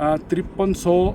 5300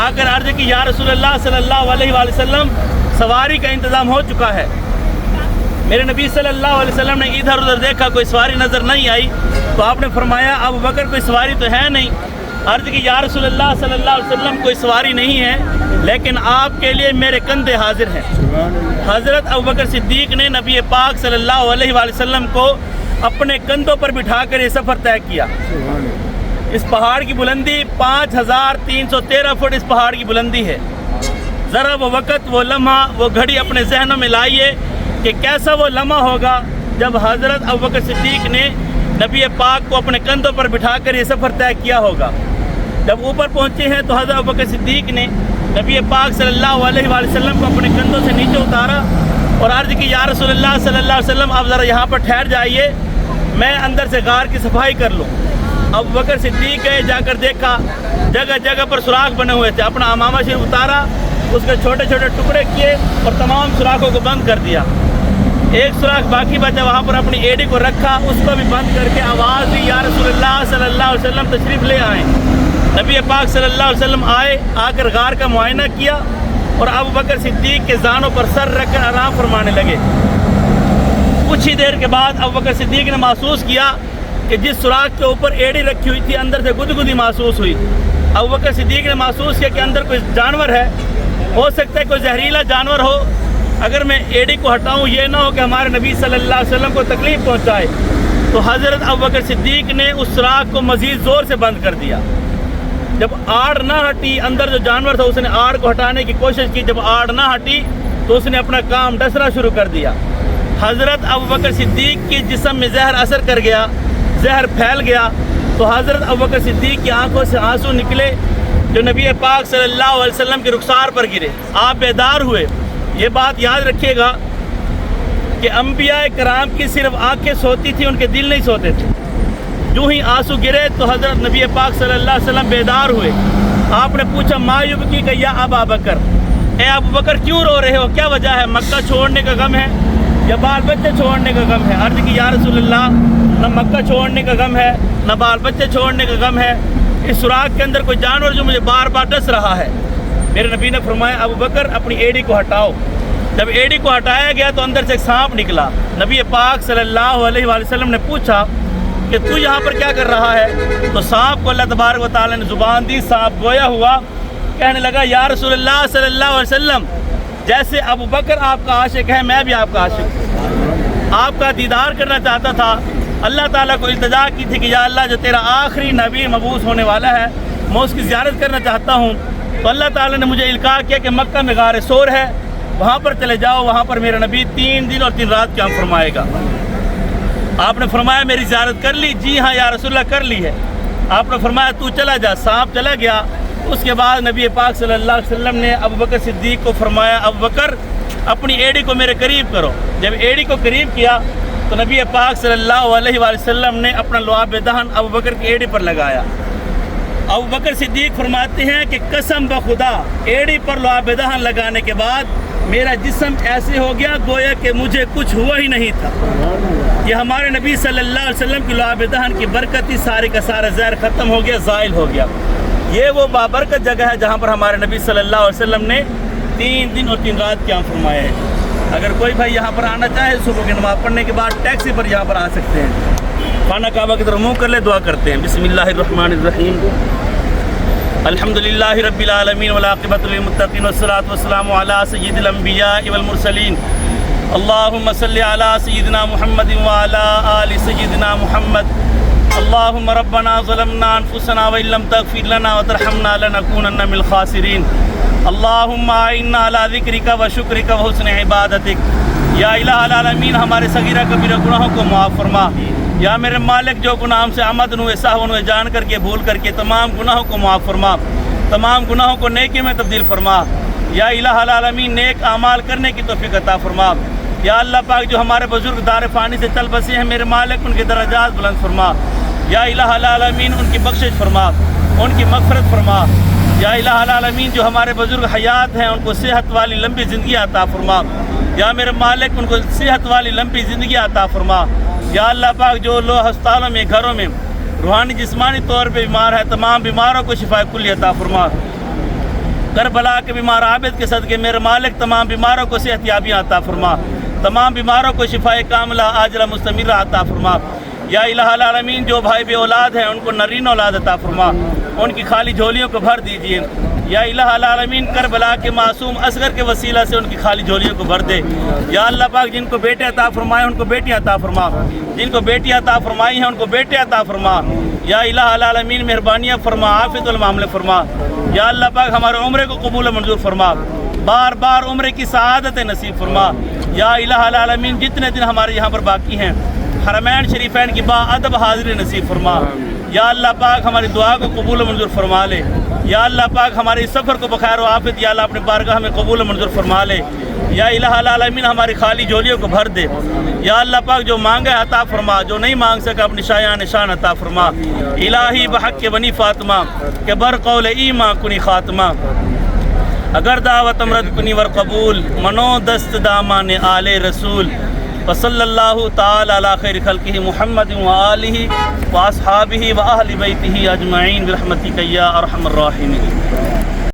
آ کر عرض کی یا رسول اللہ صلی اللہ علیہ وآلہ وسلم سواری کا انتظام ہو چکا ہے۔ میرے نبی صلی اللہ علیہ وسلم نے ادھر ادھر دیکھا، کوئی سواری نظر نہیں آئی، تو آپ نے فرمایا ابو بکر کوئی سواری تو ہے نہیں۔ عرض کی یا رسول اللہ صلی اللہ علیہ وسلم کوئی سواری نہیں ہے، لیکن آپ کے لیے میرے کندھے حاضر ہیں۔ حضرت ابو بکر صدیق نے نبی پاک صلی اللہ علیہ وآلہ وسلم کو اپنے کندھوں پر بٹھا کر یہ سفر طے کیا۔ اس پہاڑ کی بلندی 5313 فٹ اس پہاڑ کی بلندی ہے۔ ذرا وہ وقت، وہ لمحہ، وہ گھڑی اپنے ذہنوں میں لائیے کہ کیسا وہ لمحہ ہوگا جب حضرت ابوبکر صدیق نے نبی پاک کو اپنے کندھوں پر بٹھا کر یہ سفر طے کیا ہوگا۔ جب اوپر پہنچے ہیں تو حضرت ابوبکر صدیق نے نبی پاک صلی اللہ علیہ وآلہ وسلم کو اپنے کندھوں سے نیچے اتارا اور عرض کی یا رسول اللہ صلی اللہ علیہ وسلم آپ ذرا یہاں پر ٹھہر جائیے، میں اندر سے غار کی صفائی کر لوں۔ ابوبکر صدیق گئے، جا کر دیکھا جگہ جگہ پر سوراخ بنے ہوئے تھے، اپنا امامہ شریف اتارا، اس کے چھوٹے چھوٹے ٹکڑے کیے اور تمام سوراخوں کو بند کر دیا۔ ایک سوراخ باقی بچا، وہاں پر اپنی ایڑی کو رکھا، اس کو بھی بند کر کے آواز دی یا رسول اللہ صلی اللہ علیہ وسلم تشریف لے آئیں۔ نبی پاک صلی اللہ علیہ وسلم آئے، آ کر غار کا معائنہ کیا اور ابوبکر صدیق کے زانوں پر سر رکھ کر آرام فرمانے لگے۔ کچھ ہی دیر کے بعد ابوبکر صدیق نے محسوس کیا کہ جس سوراخ کے اوپر ایڑی رکھی ہوئی تھی اندر سے گدگدی محسوس ہوئی۔ ابوبکر صدیق نے محسوس کیا کہ اندر کوئی جانور ہے، ہو سکتا ہے کوئی زہریلا جانور ہو، اگر میں ایڑی کو ہٹاؤں یہ نہ ہو کہ ہمارے نبی صلی اللہ علیہ وسلم کو تکلیف پہنچائے۔ تو حضرت ابوبکر صدیق نے اس سوراخ کو مزید زور سے بند کر دیا۔ جب آڑ نہ ہٹی، اندر جو جانور تھا اس نے آڑ کو ہٹانے کی کوشش کی، جب آڑ نہ ہٹی تو اس نے اپنا کام ڈسنا شروع کر دیا۔ حضرت ابوبکر صدیق کی جسم میں زہر اثر کر گیا، زہر پھیل گیا، تو حضرت ابوبکر صدیق کی آنکھوں سے آنسو نکلے جو نبی پاک صلی اللہ علیہ وسلم کے رخسار پر گرے۔ آپ بیدار ہوئے۔ یہ بات یاد رکھیے گا کہ انبیاء کرام کی صرف آنکھیں سوتی تھیں، ان کے دل نہیں سوتے تھے۔ جو ہی آنسو گرے تو حضرت نبی پاک صلی اللہ علیہ وسلم بیدار ہوئے۔ آپ نے پوچھا ما یبکی کہ یا ابا بکر، اے ابو بکر کیوں رو رہے ہو، کیا وجہ ہے؟ مکہ چھوڑنے کا غم ہے یا بال بچے چھوڑنے کا غم ہے؟ عرض کی یا رسول اللہ نہ مکہ چھوڑنے کا غم ہے نہ بال بچے چھوڑنے کا غم ہے، اس سوراخ کے اندر کوئی جانور جو مجھے بار بار ڈس رہا ہے۔ میرے نبی نے فرمایا ابو بکر اپنی ایڑی کو ہٹاؤ۔ جب ایڑی کو ہٹایا گیا تو اندر سے ایک سانپ نکلا۔ نبی پاک صلی اللہ علیہ وآلہ وسلم نے پوچھا کہ تو یہاں پر کیا کر رہا ہے؟ تو سانپ کو اللہ تبارک و تعالیٰ نے زبان دی، سانپ گویا ہوا، کہنے لگا یا رسول اللہ صلی اللہ علیہ وسلم جیسے ابو بکر آپ کا عاشق ہے میں بھی آپ کا عاشق ہوں، آپ کا دیدار کرنا چاہتا تھا۔ اللہ تعالیٰ کو التجا کی تھی کہ یا اللہ جو تیرا آخری نبی مبعوث ہونے والا ہے میں اس کی زیارت کرنا چاہتا ہوں، تو اللہ تعالیٰ نے مجھے القاء کیا کہ مکہ میں غار سور ہے، وہاں پر چلے جاؤ، وہاں پر میرا نبی 3 دن اور 3 رات قیام فرمائے گا۔ آپ نے فرمایا میری زیارت کر لی؟ جی ہاں یا رسول اللہ کر لی ہے۔ آپ نے فرمایا تو چلا جا۔ سانپ چلا گیا۔ اس کے بعد نبی پاک صلی اللہ علیہ وسلم نے ابوبکر صدیق کو فرمایا ابو بکر اپنی ایڑی کو میرے قریب کرو۔ جب ایڑی کو قریب کیا تو نبی پاک صلی اللہ علیہ وآلہ وسلم نے اپنا لعاب دہن ابوبکر کی ایڑی پر لگایا۔ ابوبکر صدیق فرماتے ہیں کہ قسم بخدا ایڑی پر لعاب دہن لگانے کے بعد میرا جسم ایسے ہو گیا گویا کہ مجھے کچھ ہوا ہی نہیں تھا۔ یہ ہمارے نبی صلی اللہ علیہ وسلم کی لعاب دہن کی برکت ہی سارے کا سارا زہر ختم ہو گیا، زائل ہو گیا۔ یہ وہ بابرکت جگہ ہے جہاں پر ہمارے نبی صلی اللہ علیہ وسلم نے 3 دن اور 3 رات قیام فرمایا ہے۔ اگر کوئی بھائی یہاں پر آنا چاہے صبح کی نماز پڑھنے کے بعد ٹیکسی پر یہاں پر آ سکتے ہیں۔ خانہ کعبہ کی طرف منہ کر لے، دعا کرتے ہیں۔ بسم اللہ الرحمن الرحیم، الحمدللہ رب العالمین والعاقبۃ للمتقین والصلاۃ والسلام علی سید الانبیاء والمرسلین، اللہم صلی علی سیدنا محمد وعلی آل سیدنا محمد، اللہم ربنا ظلمنا انفسنا وان لم تغفر لنا وترحمنا لنکونن من الخاسرین، اللہم اعنا علی ذکرک وشکرک وحسن عبادتک۔ یا الہ العالمین ہمارے صغیرہ کبیرہ گناہوں کو معاف فرما۔ یا میرے مالک جو گناہ ہم سے عمدن ہوئے سہون ہوئے جان کر کے بھول کر کے تمام گناہوں کو معاف فرما، تمام گناہوں کو نیکی میں تبدیل فرما۔ یا الہ العالمین نیک اعمال کرنے کی توفیق عطا فرما۔ یا اللہ پاک جو ہمارے بزرگ دار فانی سے چل بسے ہیں میرے مالک ان کے درجات بلند فرما۔ یا الہ العالمین ان کی بخشش فرما، ان کی مغفرت فرما۔ یا الہ العالمین جو ہمارے بزرگ حیات ہیں ان کو صحت والی لمبی زندگی عطا فرما۔ یا میرے مالک ان کو صحت والی لمبی زندگی عطا فرما۔ یا اللہ پاک جو لوگ ہسپتالوں میں گھروں میں روحانی جسمانی طور پہ بیمار ہے تمام بیماروں کو شفا کلی عطا فرما۔ کربلا کے بیمار عابد کے صدقے میرے مالک تمام بیماروں کو صحت یابیاں عطا فرما، تمام بیماروں کو شفائے کاملہ عاجلہ مستمرہ عطا فرما۔ یا الہ العالمین جو بھائی بے اولاد ہیں ان کو نرین اولاد عطا فرما، ان کی خالی جھولیوں کو بھر دیجیے۔ یا الہ العالمین کربلا کے معصوم اصغر کے وسیلہ سے ان کی خالی جھولیوں کو بھر دے۔ یا اللہ پاک جن کو بیٹے عطا فرمائے ان کو بیٹیاں عطا فرما، جن کو بیٹیاں عطا فرمائی ہیں ان کو بیٹے عطا فرما۔ یا الہ العالمین مہربانیاں فرما، عافیت المعاملے فرما۔ یا اللہ پاک ہمارے عمرے کو قبول و منظور فرما، بار بار عمرے کی سعادت نصیب فرما۔ یا الہ العالمین جتنے دن ہمارے یہاں پر باقی ہیں حرمین شریفین کی باادب حاضری نصیب فرما۔ یا اللہ پاک ہماری دعا کو قبول و منظور فرما لے۔ یا اللہ پاک ہمارے اس سفر کو بخیر و عافیت یا اللہ اپنے بارگاہ میں قبول و منظور فرما لے۔ یا الہ العالمین ہماری خالی جھولیوں کو بھر دے۔ یا اللہ پاک جو مانگے عطا فرما، جو نہیں مانگ سکا اپنی شایان نشان عطا فرما۔ الہی بحق بنی فاطمہ کہ بر قول ایمان کنی خاتمہ، اگر دعوت امرد کنی ور قبول، منو دست دامان آل رسول۔ وصلی اللہ تعالی علی خیر خلقہ محمد وآلہ واصحابہ واہل بیتہ اجمعین برحمتک یا ارحم الراحمین۔